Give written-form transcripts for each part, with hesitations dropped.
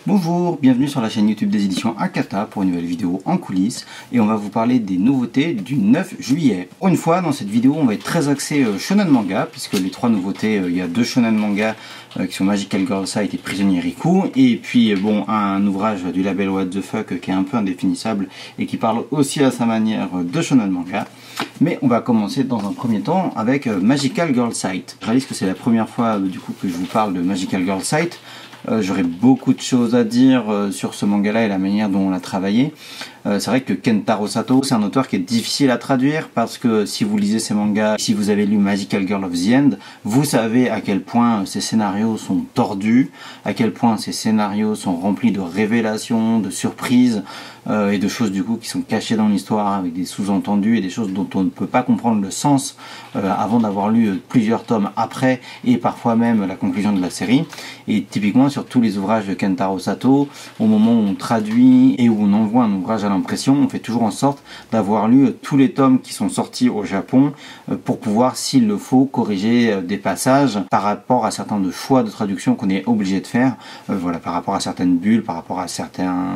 Bonjour, bienvenue sur la chaîne YouTube des éditions Akata pour une nouvelle vidéo en coulisses et on va vous parler des nouveautés du 9 juillet. Pour une fois, dans cette vidéo, on va être très axé shonen manga puisque les trois nouveautés, il y a deux shonen manga qui sont Magical Girl Sight et Prisonnier Riku, et puis bon, un ouvrage du label What the Fuck qui est un peu indéfinissable et qui parle aussi à sa manière de shonen manga. Mais on va commencer dans un premier temps avec Magical Girl Sight. Je réalise que c'est la première fois du coup que je vous parle de Magical Girl Sight. J'aurais beaucoup de choses à dire sur ce manga-là et la manière dont on l'a travaillé. C'est vrai que Kentaro Sato, c'est un auteur qui est difficile à traduire parce que si vous lisez ces mangas, si vous avez lu Magical Girl of the End, vous savez à quel point ces scénarios sont tordus, à quel point ces scénarios sont remplis de révélations, de surprises et de choses du coup qui sont cachées dans l'histoire avec des sous-entendus et des choses dont on ne peut pas comprendre le sens avant d'avoir lu plusieurs tomes après et parfois même la conclusion de la série. Et typiquement sur tous les ouvrages de Kentaro Sato, au moment où on traduit et où on envoie un ouvrage à l'impression, on fait toujours en sorte d'avoir lu tous les tomes qui sont sortis au Japon pour pouvoir, s'il le faut, corriger des passages par rapport à certains de choix de traduction qu'on est obligé de faire, voilà, par rapport à certaines bulles, par rapport à certains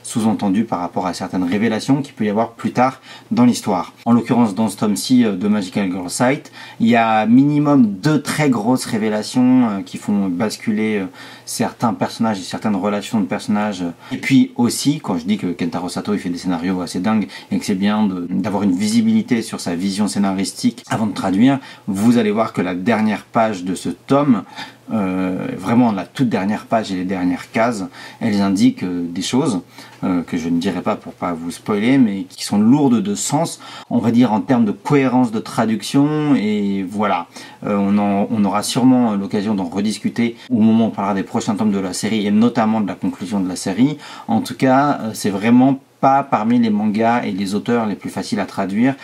sous-entendus, par rapport à certaines révélations qu'il peut y avoir plus tard dans l'histoire. En l'occurrence, dans ce tome-ci de Magical Girl Sight, il y a minimum deux très grosses révélations qui font basculer certains personnages et certaines relations de personnages. Et puis aussi, quand je dis que Kentaro Sato il fait des scénarios assez dingues et que c'est bien d'avoir une visibilité sur sa vision scénaristique avant de traduire, vous allez voir que la dernière page de ce tome, vraiment la toute dernière page et les dernières cases, elles indiquent des choses que je ne dirai pas pour pas vous spoiler, mais qui sont lourdes de sens, on va dire en termes de cohérence de traduction. Et voilà, on aura sûrement l'occasion d'en rediscuter au moment où on parlera des prochains tomes de la série et notamment de la conclusion de la série. En tout cas, c'est vraiment pas parmi les mangas et les auteurs les plus faciles à traduire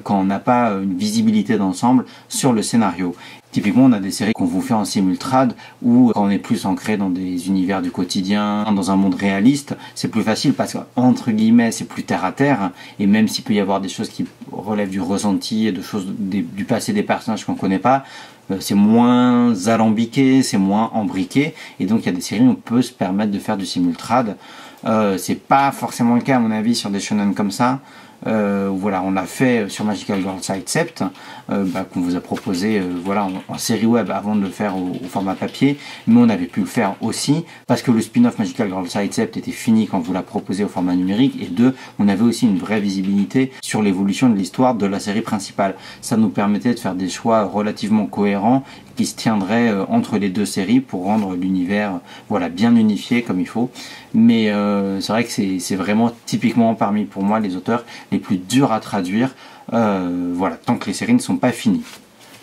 quand on n'a pas une visibilité d'ensemble sur le scénario. Typiquement, on a des séries qu'on vous fait en simultrad où quand on est plus ancré dans des univers du quotidien, dans un monde réaliste, c'est plus facile parce qu'entre guillemets, c'est plus terre à terre. Et même s'il peut y avoir des choses qui relèvent du ressenti et de choses du passé des personnages qu'on connaît pas, c'est moins alambiqué, c'est moins embriqué. Et donc, il y a des séries où on peut se permettre de faire du simultrad. C'est pas forcément le cas à mon avis sur des shonen comme ça. Voilà, on l'a fait sur Magical Girl Sight Sept, qu'on vous a proposé voilà, en série web avant de le faire au format papier, mais on avait pu le faire aussi parce que le spin-off Magical Girl Sight Sept était fini quand vous l'a proposé au format numérique, et deux, on avait aussi une vraie visibilité sur l'évolution de l'histoire de la série principale. Ça nous permettait de faire des choix relativement cohérents qui se tiendraient entre les deux séries pour rendre l'univers voilà, bien unifié comme il faut. Mais c'est vrai que c'est vraiment typiquement parmi pour moi les auteurs les plus durs à traduire, voilà, tant que les séries ne sont pas finies.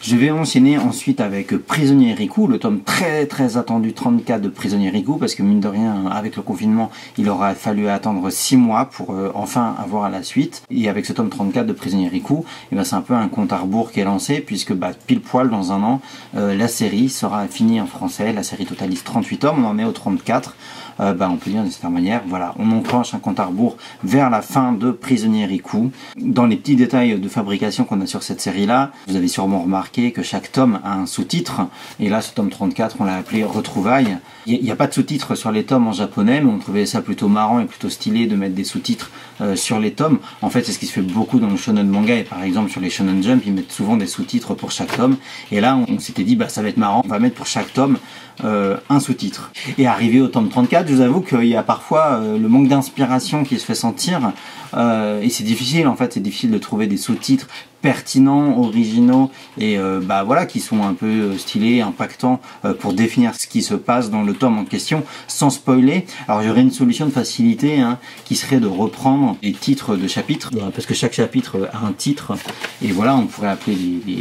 Je vais enchaîner ensuite avec Prisonnier Riku, le tome très très attendu 34 de Prisonnier Riku, parce que mine de rien, avec le confinement, il aura fallu attendre 6 mois pour enfin avoir la suite. Et avec ce tome 34 de Prisonnier Riku, c'est un peu un compte à rebours qui est lancé, puisque pile poil dans un an, la série sera finie en français. La série totalise 38 tomes, on en est au 34. On peut dire de cette manière, voilà, on enclenche un compte à rebours vers la fin de Prisonnier Riku. Dans les petits détails de fabrication qu'on a sur cette série-là, vous avez sûrement remarqué que chaque tome a un sous-titre, et là, ce tome 34, on l'a appelé Retrouvailles. Il n'y a pas de sous-titres sur les tomes en japonais, mais on trouvait ça plutôt marrant et plutôt stylé de mettre des sous-titres sur les tomes. En fait, c'est ce qui se fait beaucoup dans le shonen manga, et par exemple sur les shonen jump, ils mettent souvent des sous-titres pour chaque tome, et là, on s'était dit, ça va être marrant, on va mettre pour chaque tome un sous-titre. Et arrivé au tome 34, je vous avoue qu'il y a parfois le manque d'inspiration qui se fait sentir, et c'est difficile en fait, c'est difficile de trouver des sous-titres pertinents, originaux et voilà, qui sont un peu stylés, impactants pour définir ce qui se passe dans le tome en question sans spoiler. Alors j'aurais une solution de facilité qui serait de reprendre les titres de chapitres, parce que chaque chapitre a un titre, et voilà, on pourrait appeler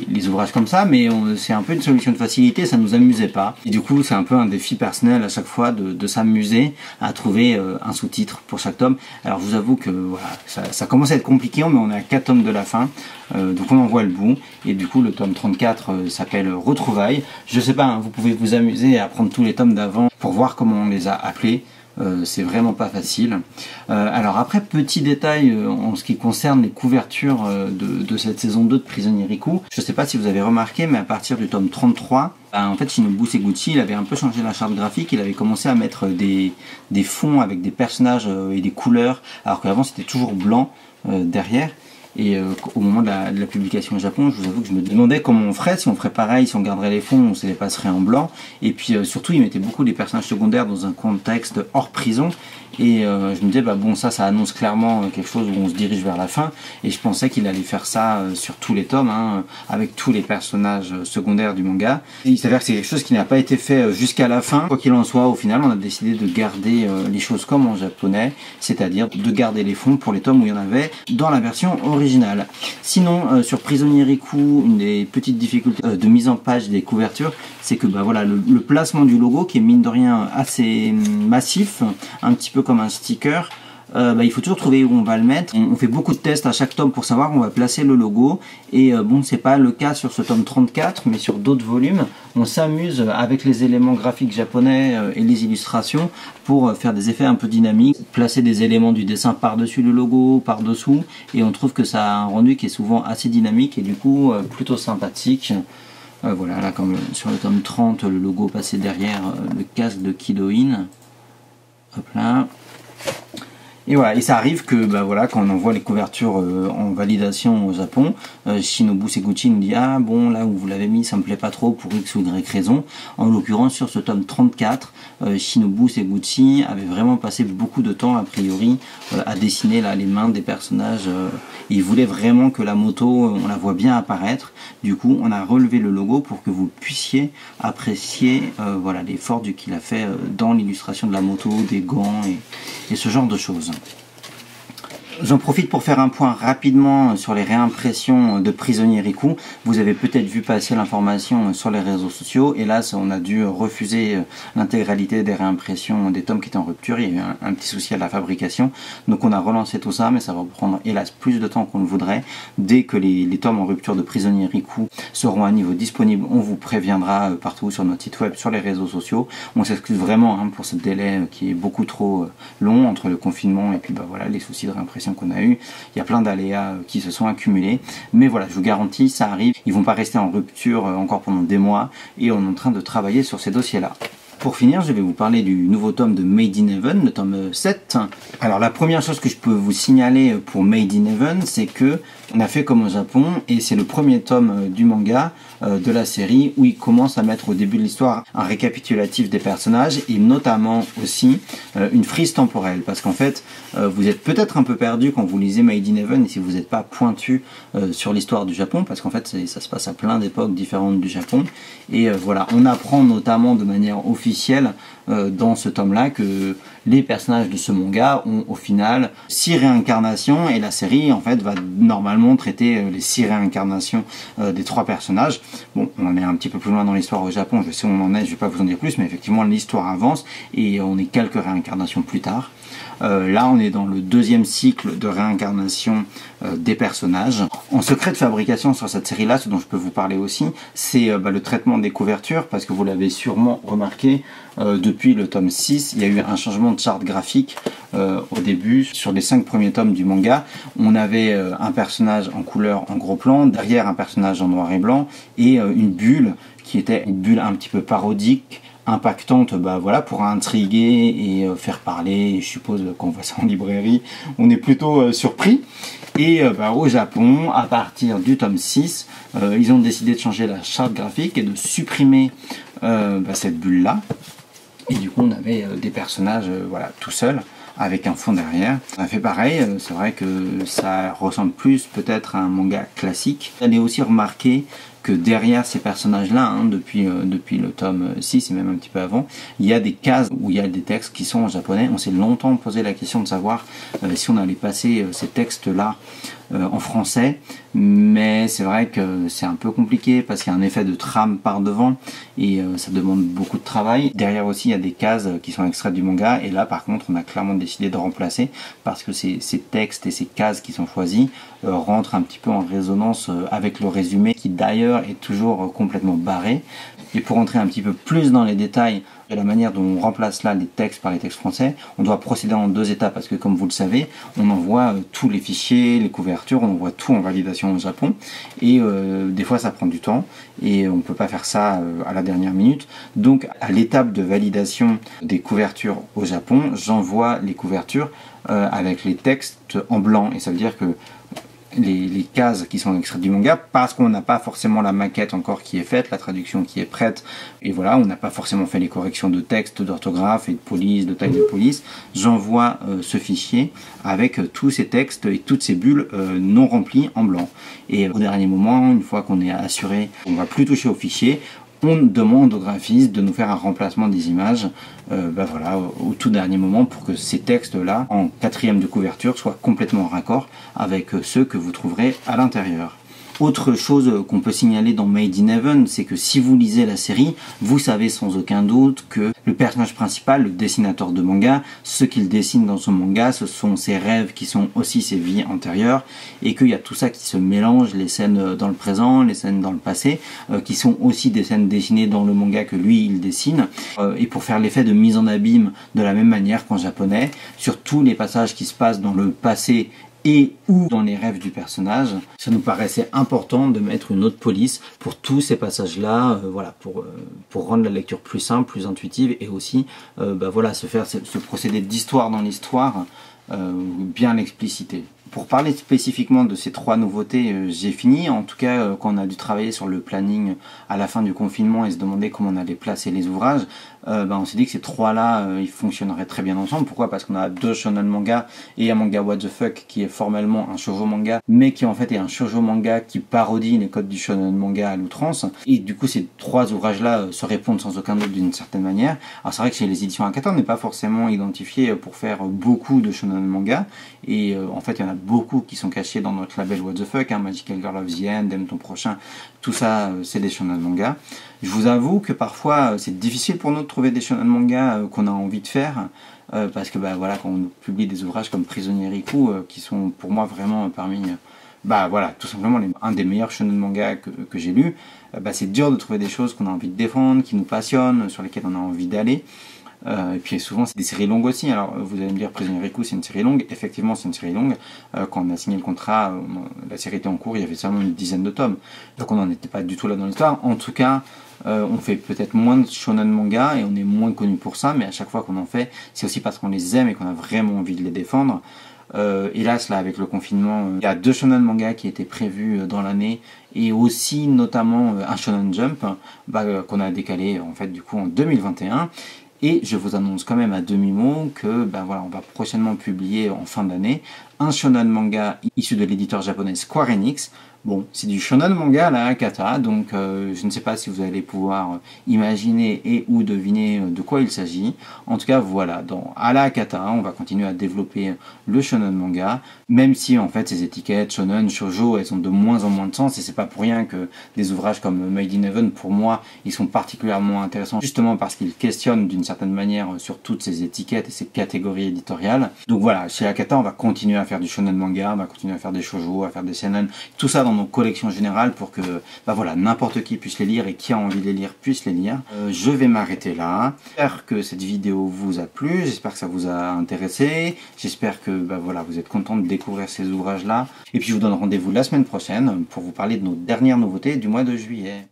les ouvrages comme ça, mais c'est un peu une solution de facilité, ça nous amusait pas, et du coup c'est un peu un défi personnel à chaque fois de s'amuser à trouver un sous-titre pour chaque tome. Alors je vous avoue que voilà, ça commence à être compliqué, mais on est à 4 tomes de la fin, donc on en voit le bout, et du coup le tome 34 s'appelle Retrouvailles. Je sais pas, vous pouvez vous amuser à prendre tous les tomes d'avant pour voir comment on les a appelés. c'est vraiment pas facile. Alors après, petit détail en ce qui concerne les couvertures de cette saison 2 de Prisonnier Riku, je sais pas si vous avez remarqué, mais à partir du tome 33, en fait Shinobu Seguchi il avait un peu changé la charte graphique, il avait commencé à mettre des fonds avec des personnages et des couleurs, alors qu'avant c'était toujours blanc derrière. Et au moment de la publication au Japon, je vous avoue que je me demandais comment on ferait, si on ferait pareil, si on garderait les fonds, on se les passerait en blanc. Et puis surtout, il mettait beaucoup des personnages secondaires dans un contexte hors prison. Et je me disais, bah bon, ça annonce clairement quelque chose où on se dirige vers la fin. Et je pensais qu'il allait faire ça sur tous les tomes, hein, avec tous les personnages secondaires du manga. Et il s'avère que c'est quelque chose qui n'a pas été fait jusqu'à la fin. Quoi qu'il en soit, au final, on a décidé de garder les choses comme en japonais, c'est-à-dire de garder les fonds pour les tomes où il y en avait dans la version originale. Sinon, sur Prisonnier Riku, une des petites difficultés de mise en page des couvertures, c'est que bah voilà, le placement du logo, qui est mine de rien assez massif, un petit peu comme un sticker, il faut toujours trouver où on va le mettre. On fait beaucoup de tests à chaque tome pour savoir où on va placer le logo, et bon, c'est pas le cas sur ce tome 34, mais sur d'autres volumes on s'amuse avec les éléments graphiques japonais et les illustrations pour faire des effets un peu dynamiques, placer des éléments du dessin par-dessus le logo, par-dessous, et on trouve que ça a un rendu qui est souvent assez dynamique et du coup plutôt sympathique. Voilà, là comme sur le tome 30, le logo passé derrière le casque de Kido-in. Hop là. Et voilà, et ça arrive que bah voilà, quand on envoie les couvertures en validation au Japon, Shinobu Seguchi nous dit ah bon, là où vous l'avez mis ça me plaît pas trop pour X ou Y raison. En l'occurrence sur ce tome 34, Shinobu Seguchi avait vraiment passé beaucoup de temps a priori à dessiner là les mains des personnages. Il voulait vraiment que la moto, on la voit bien apparaître. Du coup, on a relevé le logo pour que vous puissiez apprécier voilà, l'effort qu'il a fait dans l'illustration de la moto, des gants et ce genre de choses. J'en profite pour faire un point rapidement sur les réimpressions de Prisonnier Riku. Vous avez peut-être vu passer l'information sur les réseaux sociaux. Hélas, on a dû refuser l'intégralité des réimpressions des tomes qui étaient en rupture. Il y a eu un petit souci à la fabrication. Donc on a relancé tout ça, mais ça va prendre hélas plus de temps qu'on le voudrait. Dès que les tomes en rupture de Prisonnier Riku seront à niveau disponible, on vous préviendra partout sur notre site web, sur les réseaux sociaux. On s'excuse vraiment pour ce délai qui est beaucoup trop long entre le confinement et puis bah, voilà, les soucis de réimpression qu'on a eu. Il y a plein d'aléas qui se sont accumulés, mais voilà, je vous garantis, ça arrive. Ils vont pas rester en rupture encore pendant des mois et on est en train de travailler sur ces dossiers là. Pour finir, je vais vous parler du nouveau tome de Made in Heaven, le tome 7. Alors la première chose que je peux vous signaler pour Made in Heaven, c'est que on a fait comme au Japon, et c'est le premier tome du manga de la série où il commence à mettre au début de l'histoire un récapitulatif des personnages et notamment aussi une frise temporelle, parce qu'en fait vous êtes peut-être un peu perdu quand vous lisez Made in Heaven et si vous n'êtes pas pointu sur l'histoire du Japon, parce qu'en fait ça se passe à plein d'époques différentes du Japon, et voilà, on apprend notamment de manière officielle dans ce tome-là que les personnages de ce manga ont au final 6 réincarnations, et la série en fait va normalement traiter les 6 réincarnations des 3 personnages. Bon, on en est un petit peu plus loin dans l'histoire au Japon, je sais où on en est, je vais pas vous en dire plus, mais effectivement l'histoire avance et on est quelques réincarnations plus tard. Là on est dans le 2e cycle de réincarnation des personnages. En secret de fabrication sur cette série là, ce dont je peux vous parler aussi, c'est le traitement des couvertures, parce que vous l'avez sûrement remarqué, depuis le tome 6 il y a eu un changement de charte graphique. Au début, sur les 5 premiers tomes du manga, on avait un personnage en couleur en gros plan, derrière un personnage en noir et blanc, et une bulle qui était une bulle un petit peu parodique, impactante, voilà, pour intriguer et faire parler. Je suppose qu'on voit ça en librairie, on est plutôt surpris. Et au Japon, à partir du tome 6, ils ont décidé de changer la charte graphique et de supprimer cette bulle là, et du coup on avait des personnages voilà, tout seuls avec un fond derrière. On a fait pareil, c'est vrai que ça ressemble plus peut-être à un manga classique. J'allais aussi remarquer que derrière ces personnages-là, depuis le tome 6 et même un petit peu avant, il y a des cases où il y a des textes qui sont en japonais. On s'est longtemps posé la question de savoir si on allait passer ces textes-là en français, mais c'est vrai que c'est un peu compliqué parce qu'il y a un effet de trame par devant et ça demande beaucoup de travail. Derrière aussi il y a des cases qui sont extraites du manga, et là par contre on a clairement décidé de remplacer parce que ces textes et ces cases qui sont choisis rentrent un petit peu en résonance avec le résumé qui d'ailleurs est toujours complètement barré. Et pour entrer un petit peu plus dans les détails de la manière dont on remplace là les textes par les textes français, on doit procéder en 2 étapes parce que comme vous le savez, on envoie tous les fichiers, les couvertures, on envoie tout en validation au Japon et des fois ça prend du temps et on ne peut pas faire ça à la dernière minute. Donc à l'étape de validation des couvertures au Japon, j'envoie les couvertures avec les textes en blanc et ça veut dire que les cases qui sont extraites du manga parce qu'on n'a pas forcément la maquette encore qui est faite, la traduction qui est prête et voilà, on n'a pas forcément fait les corrections de texte, d'orthographe et de police, de taille de police. J'envoie ce fichier avec tous ces textes et toutes ces bulles non remplies en blanc et au dernier moment, une fois qu'on est assuré, on va plus toucher au fichier, on demande au graphiste de nous faire un remplacement des images voilà, au tout dernier moment pour que ces textes-là, en 4e de couverture, soient complètement raccord avec ceux que vous trouverez à l'intérieur. Autre chose qu'on peut signaler dans Made in Heaven, c'est que si vous lisez la série, vous savez sans aucun doute que le personnage principal, le dessinateur de manga, ce qu'il dessine dans son manga, ce sont ses rêves qui sont aussi ses vies antérieures, et qu'il y a tout ça qui se mélange, les scènes dans le présent, les scènes dans le passé, qui sont aussi des scènes dessinées dans le manga que lui, il dessine, et pour faire l'effet de mise en abîme de la même manière qu'en japonais, sur tous les passages qui se passent dans le passé et ou dans les rêves du personnage, ça nous paraissait important de mettre une autre police pour tous ces passages-là, voilà, pour rendre la lecture plus simple, plus intuitive et aussi voilà, se faire ce procédé d'histoire dans l'histoire, bien l'expliciter. Pour parler spécifiquement de ces 3 nouveautés, j'ai fini. En tout cas, quand on a dû travailler sur le planning à la fin du confinement et se demander comment on allait placer les ouvrages, on s'est dit que ces 3-là, ils fonctionneraient très bien ensemble. Pourquoi? Parce qu'on a 2 shonen manga et un manga what the fuck qui est formellement un shoujo manga, mais qui en fait est un shoujo manga qui parodie les codes du shonen manga à l'outrance. Et du coup, ces 3 ouvrages-là se répondent sans aucun doute d'une certaine manière. Alors c'est vrai que chez les éditions Akata, on n'est pas forcément identifié pour faire beaucoup de shonen manga. Et en fait, il y en a beaucoup qui sont cachés dans notre label What the Fuck, Magical Girl of the End, Aime ton prochain, tout ça c'est des shonen manga. Je vous avoue que parfois c'est difficile pour nous de trouver des shonen manga qu'on a envie de faire, parce que voilà, quand on publie des ouvrages comme Prisonnier Riku, qui sont pour moi vraiment parmi voilà, tout simplement un des meilleurs shonen manga que j'ai lu, c'est dur de trouver des choses qu'on a envie de défendre, qui nous passionnent, sur lesquelles on a envie d'aller. Et puis souvent c'est des séries longues aussi. Alors vous allez me dire Prisonnier Riku c'est une série longue, effectivement c'est une série longue. Quand on a signé le contrat, la série était en cours, il y avait seulement une dizaine de tomes, donc on n'en était pas du tout là dans l'histoire. En tout cas on fait peut-être moins de shonen manga et on est moins connu pour ça, mais à chaque fois qu'on en fait, c'est aussi parce qu'on les aime et qu'on a vraiment envie de les défendre. Hélas là avec le confinement, il y a 2 shonen manga qui étaient prévus dans l'année et aussi notamment un shonen jump qu'on a décalé en fait du coup en 2021. Et je vous annonce quand même à demi-mot que voilà, on va prochainement publier en fin d'année un shonen manga issu de l'éditeur japonais Square Enix. Bon, c'est du shonen manga à la Akata, donc je ne sais pas si vous allez pouvoir imaginer et ou deviner de quoi il s'agit. En tout cas, voilà, à la Akata, on va continuer à développer le shonen manga, même si en fait ces étiquettes shonen, shoujo, elles ont de moins en moins de sens, et c'est pas pour rien que des ouvrages comme Made in Heaven, pour moi, ils sont particulièrement intéressants, justement parce qu'ils questionnent d'une certaine manière sur toutes ces étiquettes et ces catégories éditoriales. Donc voilà, chez Akata, on va continuer à faire du shonen manga, on va continuer à faire des shoujo, à faire des seinen, tout ça dans nos collections générales pour que voilà, n'importe qui puisse les lire et qui a envie de les lire puisse les lire. Je vais m'arrêter là. J'espère que cette vidéo vous a plu, j'espère que ça vous a intéressé, j'espère que voilà, vous êtes content de découvrir ces ouvrages là, et puis je vous donne rendez-vous la semaine prochaine pour vous parler de nos dernières nouveautés du mois de juillet.